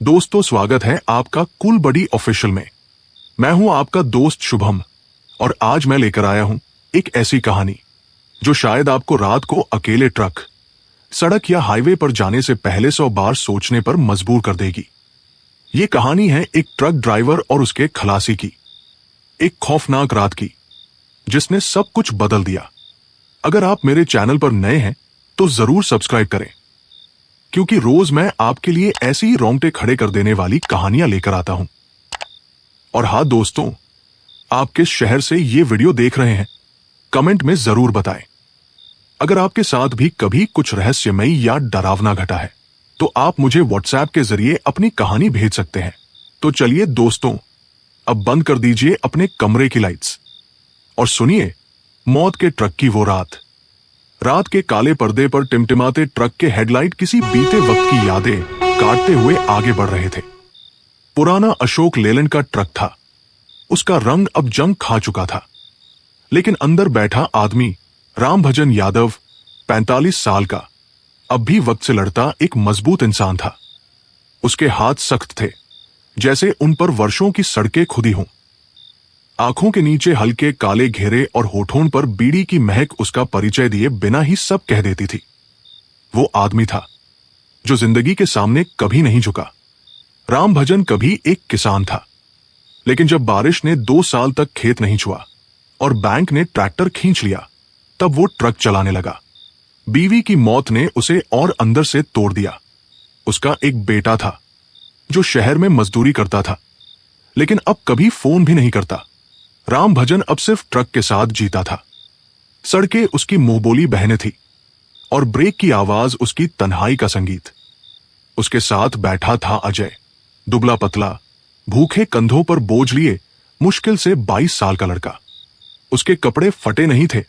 दोस्तों, स्वागत है आपका कूल बडी ऑफिशियल में। मैं हूं आपका दोस्त शुभम और आज मैं लेकर आया हूं एक ऐसी कहानी जो शायद आपको रात को अकेले ट्रक, सड़क या हाईवे पर जाने से पहले 100 बार सोचने पर मजबूर कर देगी। ये कहानी है एक ट्रक ड्राइवर और उसके खलासी की, एक खौफनाक रात की जिसने सब कुछ बदल दिया। अगर आप मेरे चैनल पर नए हैं तो जरूर सब्सक्राइब करें, क्योंकि रोज मैं आपके लिए ऐसी ही रोंगटे खड़े कर देने वाली कहानियां लेकर आता हूं। और हाँ दोस्तों, आप किस शहर से ये वीडियो देख रहे हैं कमेंट में जरूर बताएं। अगर आपके साथ भी कभी कुछ रहस्यमयी या डरावना घटा है तो आप मुझे व्हाट्सएप के जरिए अपनी कहानी भेज सकते हैं। तो चलिए दोस्तों, अब बंद कर दीजिए अपने कमरे की लाइट्स और सुनिए मौत के ट्रक की वो रात। रात के काले पर्दे पर टिमटिमाते ट्रक के हेडलाइट किसी बीते वक्त की यादें काटते हुए आगे बढ़ रहे थे। पुराना अशोक लेलैंड का ट्रक था। उसका रंग अब जंग खा चुका था, लेकिन अंदर बैठा आदमी रामभजन यादव, 45 साल का, अब भी वक्त से लड़ता एक मजबूत इंसान था। उसके हाथ सख्त थे, जैसे उन पर वर्षों की सड़कें खुदी हों। आंखों के नीचे हल्के काले घेरे और होठों पर बीड़ी की महक उसका परिचय दिए बिना ही सब कह देती थी। वो आदमी था जो जिंदगी के सामने कभी नहीं झुका। रामभजन कभी एक किसान था, लेकिन जब बारिश ने 2 साल तक खेत नहीं छुआ और बैंक ने ट्रैक्टर खींच लिया, तब वो ट्रक चलाने लगा। बीवी की मौत ने उसे और अंदर से तोड़ दिया। उसका एक बेटा था जो शहर में मजदूरी करता था, लेकिन अब कभी फोन भी नहीं करता। रामभजन अब सिर्फ ट्रक के साथ जीता था। सड़कें उसकी मुंहबोली बहनें थी और ब्रेक की आवाज उसकी तन्हाई का संगीत। उसके साथ बैठा था अजय, दुबला पतला, भूखे कंधों पर बोझ लिए मुश्किल से 22 साल का लड़का। उसके कपड़े फटे नहीं थे,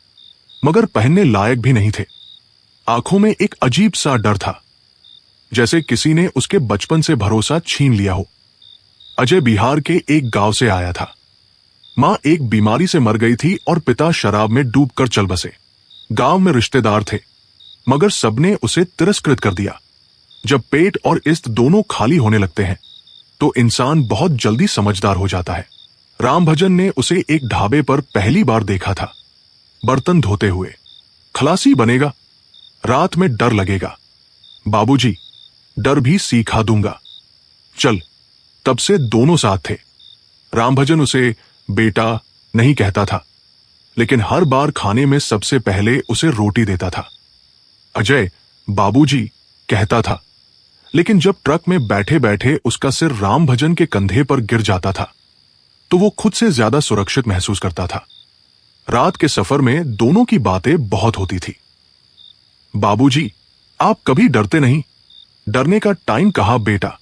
मगर पहनने लायक भी नहीं थे। आंखों में एक अजीब सा डर था, जैसे किसी ने उसके बचपन से भरोसा छीन लिया हो। अजय बिहार के एक गांव से आया था। मां एक बीमारी से मर गई थी और पिता शराब में डूबकर चल बसे। गांव में रिश्तेदार थे, मगर सबने उसे तिरस्कृत कर दिया। जब पेट और इष्ट दोनों खाली होने लगते हैं तो इंसान बहुत जल्दी समझदार हो जाता है। रामभजन ने उसे एक ढाबे पर पहली बार देखा था, बर्तन धोते हुए। खलासी बनेगा, रात में डर लगेगा। बाबूजी, डर भी सिखा दूंगा, चल। तब से दोनों साथ थे। रामभजन उसे बेटा नहीं कहता था, लेकिन हर बार खाने में सबसे पहले उसे रोटी देता था। अजय बाबूजी कहता था, लेकिन जब ट्रक में बैठे बैठे उसका सिर रामभजन के कंधे पर गिर जाता था तो वो खुद से ज्यादा सुरक्षित महसूस करता था। रात के सफर में दोनों की बातें बहुत होती थी। बाबूजी, आप कभी डरते नहीं। डरने का टाइम कहा बेटा,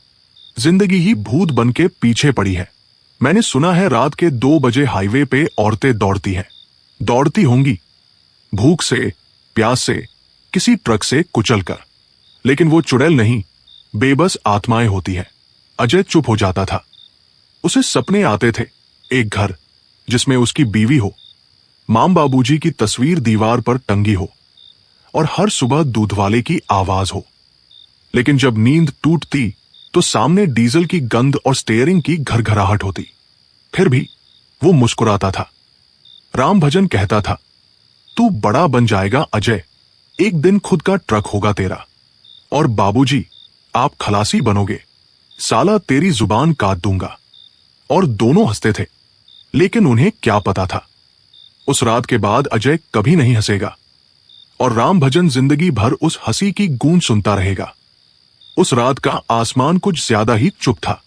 जिंदगी ही भूत बन के पीछे पड़ी है। मैंने सुना है रात के 2 बजे हाईवे पे औरतें दौड़ती हैं, दौड़ती होंगी भूख से, प्यास से, किसी ट्रक से कुचल कर। लेकिन वो चुड़ैल नहीं, बेबस आत्माएं होती हैं। अजय चुप हो जाता था। उसे सपने आते थे, एक घर जिसमें उसकी बीवी हो, मां बाबूजी की तस्वीर दीवार पर टंगी हो और हर सुबह दूध वाले की आवाज हो। लेकिन जब नींद टूटती तो सामने डीजल की गंध और स्टीयरिंग की घरघराहट होती। फिर भी वो मुस्कुराता था। रामभजन कहता था, तू बड़ा बन जाएगा अजय, एक दिन खुद का ट्रक होगा तेरा। और बाबूजी, आप खलासी बनोगे, साला तेरी जुबान काट दूंगा। और दोनों हंसते थे, लेकिन उन्हें क्या पता था, उस रात के बाद अजय कभी नहीं हंसेगा और रामभजन जिंदगी भर उस हंसी की गूंज सुनता रहेगा। उस रात का आसमान कुछ ज्यादा ही चुप था।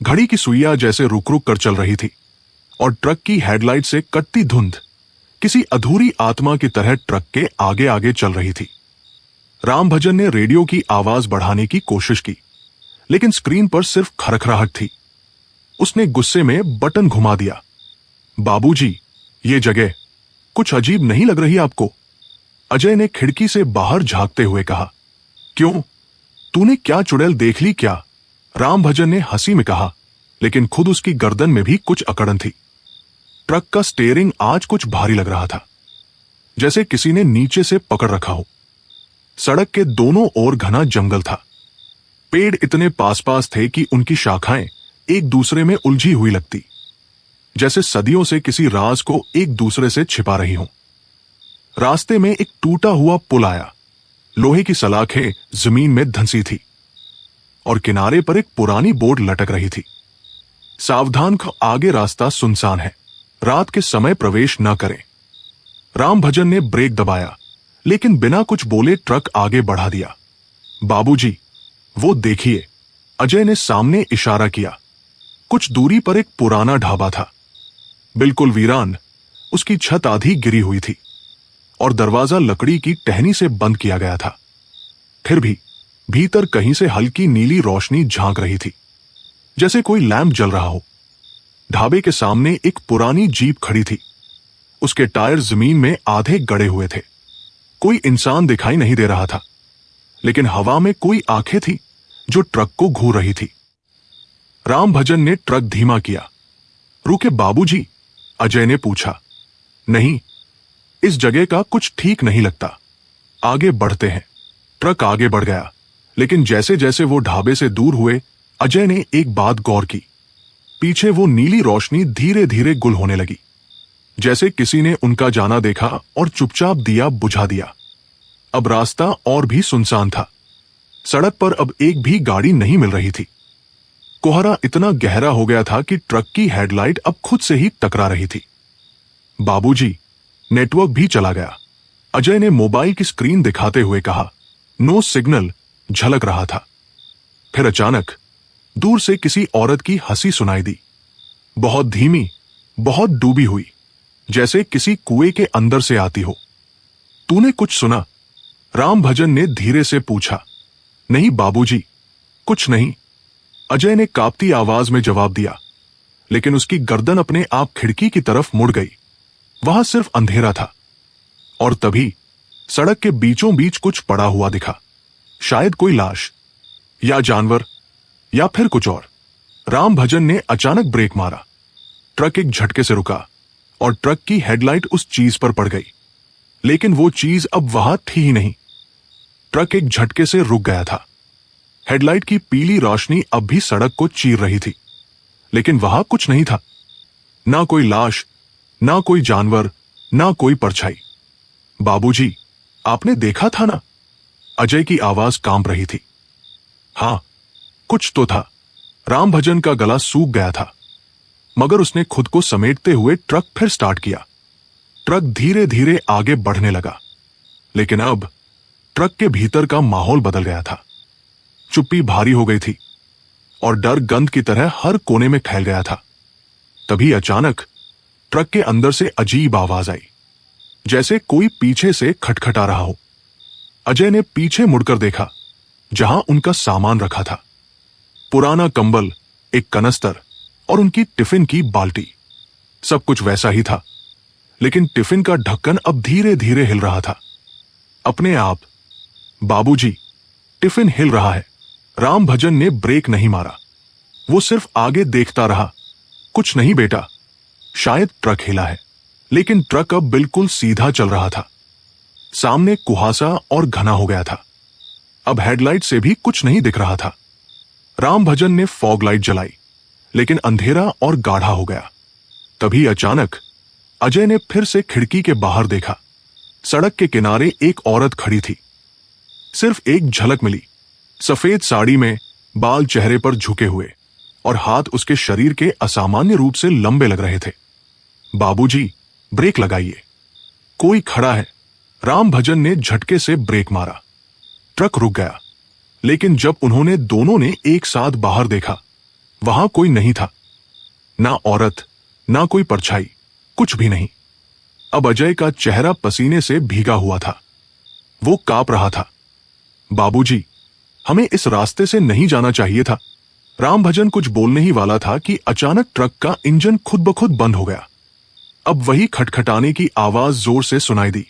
घड़ी की सुइयां जैसे रुक रुक कर चल रही थी और ट्रक की हेडलाइट से कटती धुंध किसी अधूरी आत्मा की तरह ट्रक के आगे आगे चल रही थी। रामभजन ने रेडियो की आवाज बढ़ाने की कोशिश की, लेकिन स्क्रीन पर सिर्फ खरखराहट थी। उसने गुस्से में बटन घुमा दिया। बाबूजी, ये जगह कुछ अजीब नहीं लग रही आपको? अजय ने खिड़की से बाहर झांकते हुए कहा। क्यों, तूने क्या चुड़ैल देख ली क्या? रामभजन ने हंसी में कहा, लेकिन खुद उसकी गर्दन में भी कुछ अकड़न थी। ट्रक का स्टीयरिंग आज कुछ भारी लग रहा था, जैसे किसी ने नीचे से पकड़ रखा हो। सड़क के दोनों ओर घना जंगल था। पेड़ इतने पास पास थे कि उनकी शाखाएं एक दूसरे में उलझी हुई लगती, जैसे सदियों से किसी राज को एक दूसरे से छिपा रही हों। रास्ते में एक टूटा हुआ पुल आया। लोहे की सलाखें जमीन में धंसी थी और किनारे पर एक पुरानी बोर्ड लटक रही थी, सावधान, आगे रास्ता सुनसान है, रात के समय प्रवेश न करें। राम भजन ने ब्रेक दबाया, लेकिन बिना कुछ बोले ट्रक आगे बढ़ा दिया। बाबूजी, वो देखिए, अजय ने सामने इशारा किया। कुछ दूरी पर एक पुराना ढाबा था, बिल्कुल वीरान। उसकी छत आधी गिरी हुई थी और दरवाजा लकड़ी की टहनी से बंद किया गया था। फिर भी भीतर कहीं से हल्की नीली रोशनी झांक रही थी, जैसे कोई लैंप जल रहा हो। ढाबे के सामने एक पुरानी जीप खड़ी थी। उसके टायर जमीन में आधे गड़े हुए थे। कोई इंसान दिखाई नहीं दे रहा था, लेकिन हवा में कोई आंखें थी जो ट्रक को घूर रही थी। राम भजन ने ट्रक धीमा किया। रुके बाबूजी, अजय ने पूछा। नहीं, इस जगह का कुछ ठीक नहीं लगता, आगे बढ़ते हैं। ट्रक आगे बढ़ गया, लेकिन जैसे जैसे वो ढाबे से दूर हुए, अजय ने एक बात गौर की। पीछे वो नीली रोशनी धीरे धीरे गुल होने लगी, जैसे किसी ने उनका जाना देखा और चुपचाप दिया बुझा दिया। अब रास्ता और भी सुनसान था। सड़क पर अब एक भी गाड़ी नहीं मिल रही थी। कोहरा इतना गहरा हो गया था कि ट्रक की हेडलाइट अब खुद से ही टकरा रही थी। बाबूजी, नेटवर्क भी चला गया, अजय ने मोबाइल की स्क्रीन दिखाते हुए कहा। नो सिग्नल झलक रहा था। फिर अचानक दूर से किसी औरत की हंसी सुनाई दी, बहुत धीमी, बहुत डूबी हुई, जैसे किसी कुएं के अंदर से आती हो। तूने कुछ सुना? राम भजन ने धीरे से पूछा। नहीं बाबूजी, कुछ नहीं, अजय ने कांपती आवाज में जवाब दिया, लेकिन उसकी गर्दन अपने आप खिड़की की तरफ मुड़ गई। वहां सिर्फ अंधेरा था और तभी सड़क के बीचों बीच कुछ पड़ा हुआ दिखा, शायद कोई लाश या जानवर या फिर कुछ और। राम भजन ने अचानक ब्रेक मारा। ट्रक एक झटके से रुका और ट्रक की हेडलाइट उस चीज पर पड़ गई, लेकिन वो चीज अब वहां थी ही नहीं। ट्रक एक झटके से रुक गया था। हेडलाइट की पीली रोशनी अब भी सड़क को चीर रही थी, लेकिन वहां कुछ नहीं था। ना कोई लाश, ना कोई जानवर, ना कोई परछाई। बाबूजी, आपने देखा था ना? अजय की आवाज कांप रही थी। हां, कुछ तो था। राम भजन का गला सूख गया था, मगर उसने खुद को समेटते हुए ट्रक फिर स्टार्ट किया। ट्रक धीरे धीरे आगे बढ़ने लगा, लेकिन अब ट्रक के भीतर का माहौल बदल गया था। चुप्पी भारी हो गई थी और डर गंध की तरह हर कोने में फैल गया था। तभी अचानक ट्रक के अंदर से अजीब आवाज आई, जैसे कोई पीछे से खटखटा रहा हो। अजय ने पीछे मुड़कर देखा, जहां उनका सामान रखा था। पुराना कंबल, एक कनस्तर और उनकी टिफिन की बाल्टी। सब कुछ वैसा ही था, लेकिन टिफिन का ढक्कन अब धीरे धीरे हिल रहा था, अपने आप। बाबूजी, टिफिन हिल रहा है। राम भजन ने ब्रेक नहीं मारा, वो सिर्फ आगे देखता रहा। कुछ नहीं बेटा, शायद ट्रक हिला है, लेकिन ट्रक अब बिल्कुल सीधा चल रहा था। सामने कुहासा और घना हो गया था। अब हेडलाइट से भी कुछ नहीं दिख रहा था। राम भजन ने फॉग लाइट जलाई, लेकिन अंधेरा और गाढ़ा हो गया। तभी अचानक अजय ने फिर से खिड़की के बाहर देखा। सड़क के किनारे एक औरत खड़ी थी। सिर्फ एक झलक मिली, सफेद साड़ी में, बाल चेहरे पर झुके हुए और हाथ उसके शरीर के असामान्य रूप से लंबे लग रहे थे। बाबूजी, ब्रेक लगाइए, कोई खड़ा है। राम भजन ने झटके से ब्रेक मारा। ट्रक रुक गया, लेकिन जब उन्होंने दोनों ने एक साथ बाहर देखा, वहां कोई नहीं था। ना औरत, ना कोई परछाई, कुछ भी नहीं। अब अजय का चेहरा पसीने से भीगा हुआ था। वो कांप रहा था। बाबूजी, हमें इस रास्ते से नहीं जाना चाहिए था। राम भजन कुछ बोलने ही वाला था कि अचानक ट्रक का इंजन खुद ब खुद बंद हो गया। अब वही खटखटाने की आवाज जोर से सुनाई दी,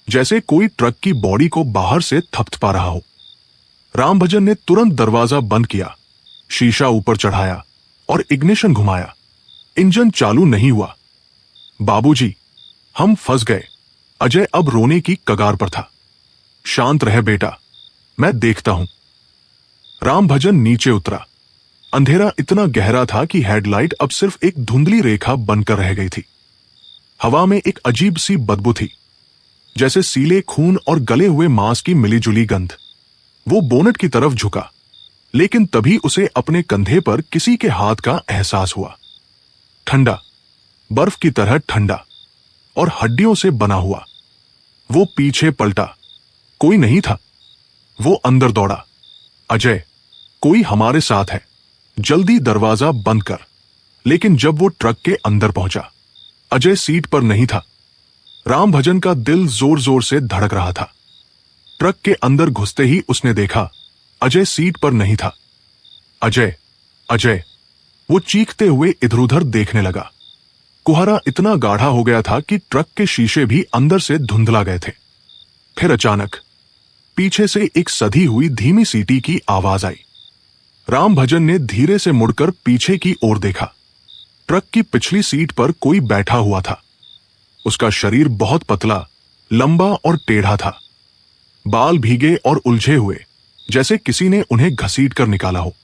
जैसे कोई ट्रक की बॉडी को बाहर से थपथपा रहा हो। राम भजन ने तुरंत दरवाजा बंद किया, शीशा ऊपर चढ़ाया और इग्निशन घुमाया। इंजन चालू नहीं हुआ। बाबूजी, हम फंस गए। अजय अब रोने की कगार पर था। शांत रह बेटा, मैं देखता हूं। रामभजन नीचे उतरा। अंधेरा इतना गहरा था कि हेडलाइट अब सिर्फ एक धुंधली रेखा बनकर रह गई थी। हवा में एक अजीब सी बदबू थी, जैसे सीले खून और गले हुए मांस की मिलीजुली गंध। वो बोनट की तरफ झुका, लेकिन तभी उसे अपने कंधे पर किसी के हाथ का एहसास हुआ। ठंडा, बर्फ की तरह ठंडा और हड्डियों से बना हुआ। वो पीछे पलटा, कोई नहीं था। वो अंदर दौड़ा, अजय, कोई हमारे साथ है, जल्दी दरवाजा बंद कर। लेकिन जब वो ट्रक के अंदर पहुंचा, अजय सीट पर नहीं था। रामभजन का दिल जोर जोर से धड़क रहा था। ट्रक के अंदर घुसते ही उसने देखा, अजय सीट पर नहीं था। अजय, अजय, वो चीखते हुए इधर उधर देखने लगा। कुहरा इतना गाढ़ा हो गया था कि ट्रक के शीशे भी अंदर से धुंधला गए थे। फिर अचानक पीछे से एक सधी हुई धीमी सीटी की आवाज आई। रामभजन ने धीरे से मुड़कर पीछे की ओर देखा। ट्रक की पिछली सीट पर कोई बैठा हुआ था। उसका शरीर बहुत पतला, लंबा और टेढ़ा था। बाल भीगे और उलझे हुए, जैसे किसी ने उन्हें घसीट कर निकाला हो।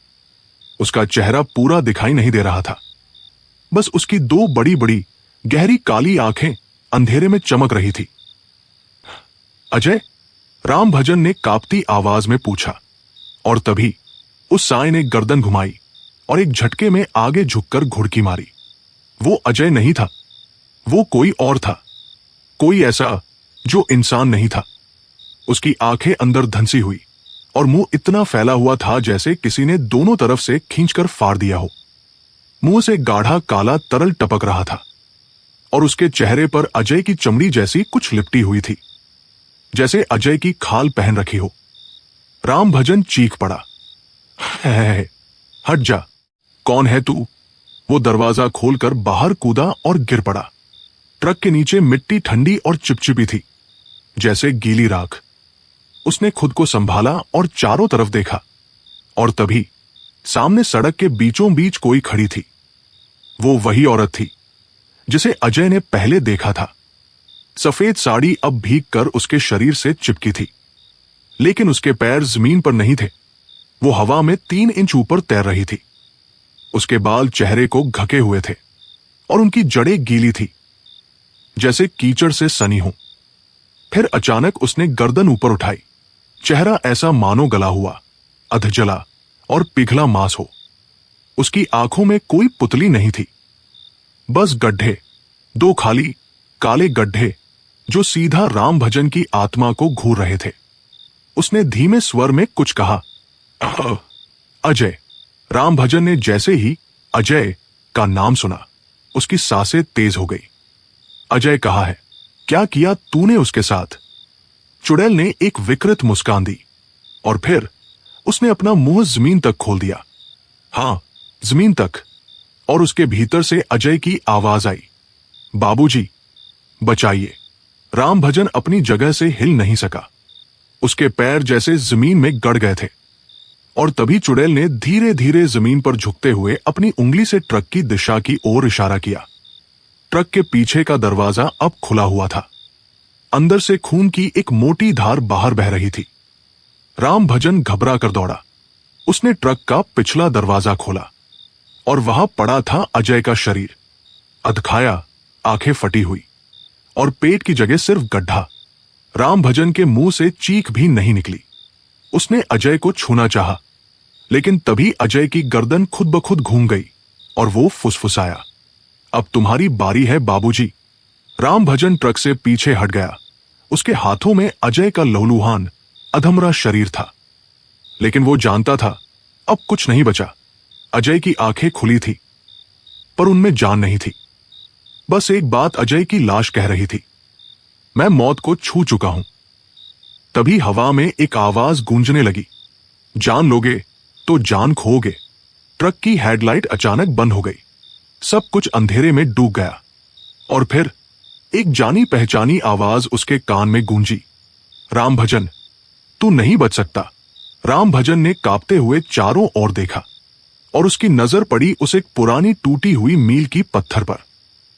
उसका चेहरा पूरा दिखाई नहीं दे रहा था, बस उसकी दो बड़ी बड़ी गहरी काली आंखें अंधेरे में चमक रही थी। अजय, रामभजन ने कांपती आवाज में पूछा, और तभी उस साय ने गर्दन घुमाई और एक झटके में आगे झुककर घुड़की मारी। वो अजय नहीं था, वो कोई और था, कोई ऐसा जो इंसान नहीं था। उसकी आंखें अंदर धंसी हुई और मुंह इतना फैला हुआ था जैसे किसी ने दोनों तरफ से खींचकर फाड़ दिया हो। मुंह से गाढ़ा काला तरल टपक रहा था और उसके चेहरे पर अजय की चमड़ी जैसी कुछ लिपटी हुई थी, जैसे अजय की खाल पहन रखी हो। रामभजन चीख पड़ा, है, हट जा, कौन है तू? वो दरवाजा खोलकर बाहर कूदा और गिर पड़ा। ट्रक के नीचे मिट्टी ठंडी और चिपचिपी थी, जैसे गीली राख। उसने खुद को संभाला और चारों तरफ देखा, और तभी सामने सड़क के बीचों बीच कोई खड़ी थी। वो वही औरत थी जिसे अजय ने पहले देखा था। सफेद साड़ी अब भीग कर उसके शरीर से चिपकी थी, लेकिन उसके पैर जमीन पर नहीं थे। वो हवा में 3 इंच ऊपर तैर रही थी। उसके बाल चेहरे को ढके हुए थे और उनकी जड़ें गीली थी, जैसे कीचड़ से सनी हो। फिर अचानक उसने गर्दन ऊपर उठाई। चेहरा ऐसा मानो गला हुआ, अधजला और पिघला मांस हो। उसकी आंखों में कोई पुतली नहीं थी, बस गड्ढे, 2 खाली काले गड्ढे जो सीधा रामभजन की आत्मा को घूर रहे थे। उसने धीमे स्वर में कुछ कहा, अजय। रामभजन ने जैसे ही अजय का नाम सुना, उसकी सांसें तेज हो गई। अजय कहा है, क्या किया तूने उसके साथ? चुड़ैल ने एक विकृत मुस्कान दी और फिर उसने अपना मुंह जमीन तक खोल दिया। हां, जमीन तक। और उसके भीतर से अजय की आवाज आई, बाबूजी, बचाइए। रामभजन अपनी जगह से हिल नहीं सका। उसके पैर जैसे जमीन में गड़ गए थे। और तभी चुड़ैल ने धीरे धीरे जमीन पर झुकते हुए अपनी उंगली से ट्रक की दिशा की ओर इशारा किया। ट्रक के पीछे का दरवाजा अब खुला हुआ था। अंदर से खून की एक मोटी धार बाहर बह रही थी। रामभजन घबरा कर दौड़ा। उसने ट्रक का पिछला दरवाजा खोला और वहां पड़ा था अजय का शरीर, अधखाया, आंखें फटी हुई और पेट की जगह सिर्फ गड्ढा। रामभजन के मुंह से चीख भी नहीं निकली। उसने अजय को छूना चाहा, लेकिन तभी अजय की गर्दन खुद ब खुद घूम गई और वो फुसफुसाया, अब तुम्हारी बारी है बाबूजी। रामभजन ट्रक से पीछे हट गया। उसके हाथों में अजय का लहूलुहान अधमरा शरीर था, लेकिन वो जानता था अब कुछ नहीं बचा। अजय की आंखें खुली थी, पर उनमें जान नहीं थी। बस एक बात अजय की लाश कह रही थी, मैं मौत को छू चुका हूं। तभी हवा में एक आवाज गूंजने लगी, जान लोगे तो जान खोगे। ट्रक की हेडलाइट अचानक बंद हो गई। सब कुछ अंधेरे में डूब गया और फिर एक जानी पहचानी आवाज उसके कान में गूंजी, रामभजन, तू नहीं बच सकता। रामभजन ने कांपते हुए चारों ओर देखा और उसकी नजर पड़ी उस एक पुरानी टूटी हुई मील की पत्थर पर,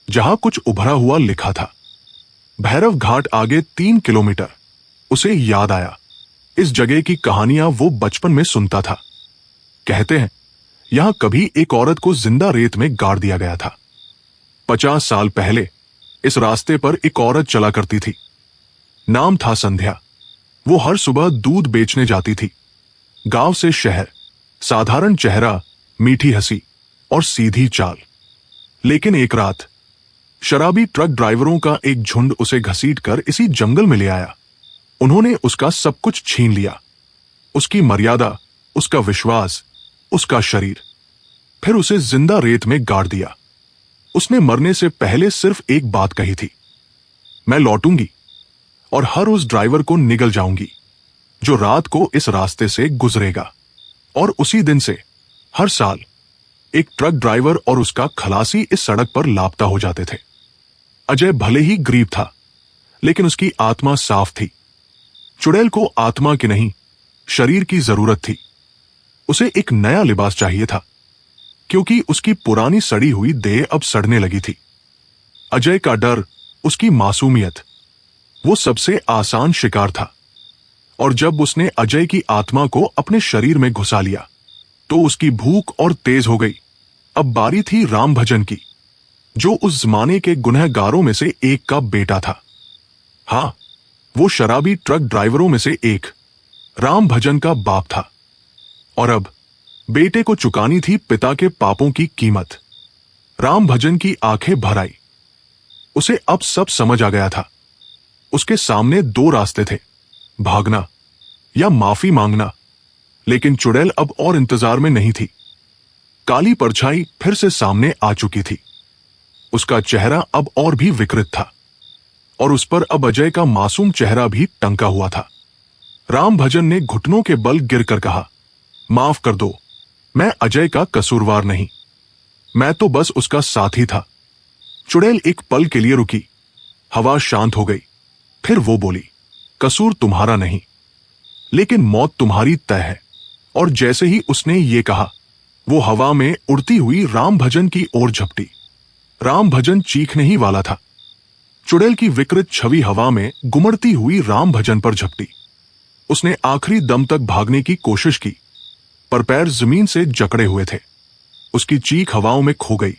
जहां कुछ उभरा हुआ लिखा था, भैरव घाट आगे 3 किलोमीटर। उसे याद आया, इस जगह की कहानियां वो बचपन में सुनता था। कहते हैं यहां कभी एक औरत को जिंदा रेत में गाड़ दिया गया था। 50 साल पहले इस रास्ते पर एक औरत चला करती थी। नाम था संध्या। वो हर सुबह दूध बेचने जाती थी। गांव से शहर, साधारण चेहरा, मीठी हंसी और सीधी चाल। लेकिन एक रात शराबी ट्रक ड्राइवरों का एक झुंड उसे घसीटकर इसी जंगल में ले आया। उन्होंने उसका सब कुछ छीन लिया, उसकी मर्यादा, उसका विश्वास, उसका शरीर। फिर उसे जिंदा रेत में गाड़ दिया। उसने मरने से पहले सिर्फ एक बात कही थी, मैं लौटूंगी और हर उस ड्राइवर को निगल जाऊंगी जो रात को इस रास्ते से गुजरेगा। और उसी दिन से हर साल एक ट्रक ड्राइवर और उसका खलासी इस सड़क पर लापता हो जाते थे। अजय भले ही गरीब था, लेकिन उसकी आत्मा साफ थी। चुड़ैल को आत्मा की नहीं, शरीर की जरूरत थी। उसे एक नया लिबास चाहिए था, क्योंकि उसकी पुरानी सड़ी हुई देह अब सड़ने लगी थी। अजय का डर, उसकी मासूमियत, वो सबसे आसान शिकार था। और जब उसने अजय की आत्मा को अपने शरीर में घुसा लिया, तो उसकी भूख और तेज हो गई। अब बारी थी राम भजन की, जो उस जमाने के गुनहगारों में से एक का बेटा था। हां, वो शराबी ट्रक ड्राइवरों में से एक राम भजन का बाप था। और अब बेटे को चुकानी थी पिता के पापों की कीमत। राम भजन की आंखें भर आई। उसे अब सब समझ आ गया था। उसके सामने दो रास्ते थे, भागना या माफी मांगना। लेकिन चुड़ैल अब और इंतजार में नहीं थी। काली परछाई फिर से सामने आ चुकी थी। उसका चेहरा अब और भी विकृत था, और उस पर अब अजय का मासूम चेहरा भी टंका हुआ था। राम भजन ने घुटनों के बल गिरकर कहा, माफ कर दो, मैं अजय का कसूरवार नहीं, मैं तो बस उसका साथी था। चुड़ैल एक पल के लिए रुकी। हवा शांत हो गई। फिर वो बोली, कसूर तुम्हारा नहीं, लेकिन मौत तुम्हारी तय है। और जैसे ही उसने ये कहा, वो हवा में उड़ती हुई राम भजन की ओर झपटी। राम भजन चीखने ही वाला था। चुड़ैल की विकृत छवि हवा में गुमड़ती हुई राम भजन पर झपटी। उसने आखिरी दम तक भागने की कोशिश की, पर पैर जमीन से जकड़े हुए थे। उसकी चीख हवाओं में खो गई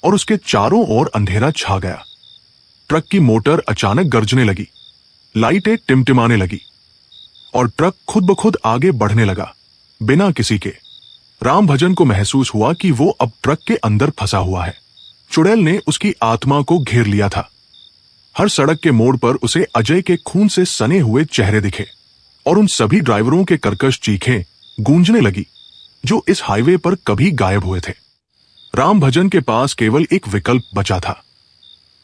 और उसके चारों ओर अंधेरा छा गया। ट्रक की मोटर अचानक गरजने लगी, लाइटें टिमटिमाने लगी और ट्रक खुद ब खुद आगे बढ़ने लगा, बिना किसी के। राम भजन को महसूस हुआ कि वो अब ट्रक के अंदर फंसा हुआ है। चुड़ैल ने उसकी आत्मा को घेर लिया था। हर सड़क के मोड़ पर उसे अजय के खून से सने हुए चेहरे दिखे, और उन सभी ड्राइवरों के कर्कश चीखें गूंजने लगी जो इस हाईवे पर कभी गायब हुए थे। राम भजन के पास केवल एक विकल्प बचा था,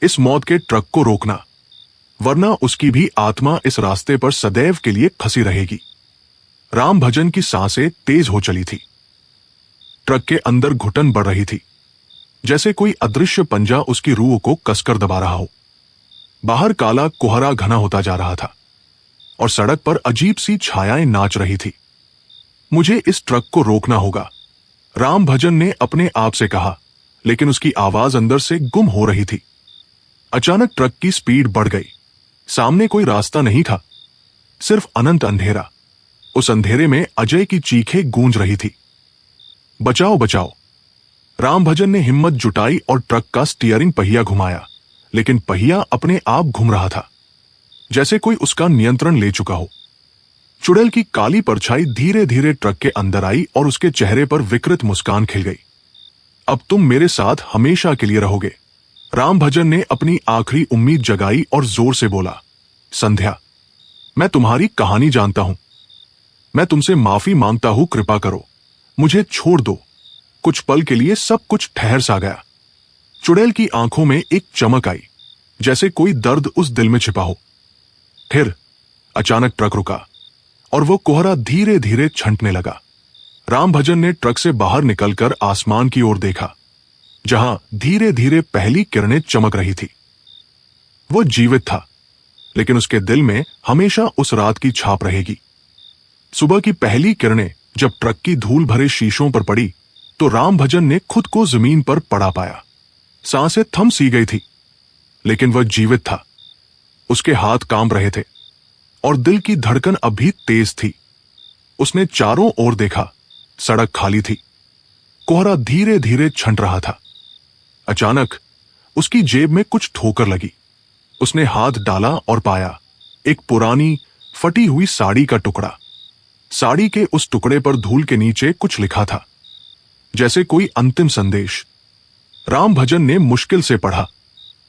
इस मौत के ट्रक को रोकना, वरना उसकी भी आत्मा इस रास्ते पर सदैव के लिए फंसी रहेगी। राम भजन की सांसें तेज हो चली थी। ट्रक के अंदर घुटन बढ़ रही थी, जैसे कोई अदृश्य पंजा उसकी रूह को कसकर दबा रहा हो। बाहर काला कोहरा घना होता जा रहा था और सड़क पर अजीब सी छायाएं नाच रही थी। मुझे इस ट्रक को रोकना होगा, राम भजन ने अपने आप से कहा, लेकिन उसकी आवाज अंदर से गुम हो रही थी। अचानक ट्रक की स्पीड बढ़ गई। सामने कोई रास्ता नहीं था, सिर्फ अनंत अंधेरा। उस अंधेरे में अजय की चीखें गूंज रही थी, बचाओ बचाओ। राम भजन ने हिम्मत जुटाई और ट्रक का स्टीयरिंग पहिया घुमाया, लेकिन पहिया अपने आप घूम रहा था, जैसे कोई उसका नियंत्रण ले चुका हो। चुड़ैल की काली परछाई धीरे धीरे ट्रक के अंदर आई और उसके चेहरे पर विकृत मुस्कान खिल गई। अब तुम मेरे साथ हमेशा के लिए रहोगे। राम भजन ने अपनी आखिरी उम्मीद जगाई और जोर से बोला, संध्या, मैं तुम्हारी कहानी जानता हूं। मैं तुमसे माफी मांगता हूं, कृपा करो, मुझे छोड़ दो। कुछ पल के लिए सब कुछ ठहर सा गया। चुड़ैल की आंखों में एक चमक आई, जैसे कोई दर्द उस दिल में छिपा हो। फिर अचानक ट्रक रुका और वो कोहरा धीरे धीरे छंटने लगा। राम भजन ने ट्रक से बाहर निकलकर आसमान की ओर देखा, जहां धीरे धीरे पहली किरणें चमक रही थी। वो जीवित था, लेकिन उसके दिल में हमेशा उस रात की छाप रहेगी। सुबह की पहली किरणें जब ट्रक की धूल भरे शीशों पर पड़ी, तो राम भजन ने खुद को जमीन पर पड़ा पाया। सांसें थम सी गई थी, लेकिन वह जीवित था। उसके हाथ कांप रहे थे और दिल की धड़कन अब भी तेज थी। उसने चारों ओर देखा, सड़क खाली थी। कोहरा धीरे धीरे छंट रहा था। अचानक उसकी जेब में कुछ ठोकर लगी। उसने हाथ डाला और पाया एक पुरानी फटी हुई साड़ी का टुकड़ा। साड़ी के उस टुकड़े पर धूल के नीचे कुछ लिखा था, जैसे कोई अंतिम संदेश। रामभजन ने मुश्किल से पढ़ा।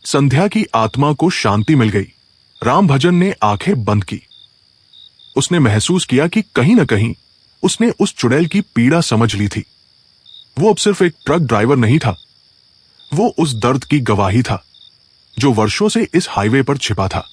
संध्या की आत्मा को शांति मिल गई। रामभजन ने आंखें बंद की। उसने महसूस किया कि कहीं न कहीं उसने उस चुड़ैल की पीड़ा समझ ली थी। वो अब सिर्फ एक ट्रक ड्राइवर नहीं था, वो उस दर्द की गवाही था जो वर्षों से इस हाईवे पर छिपा था।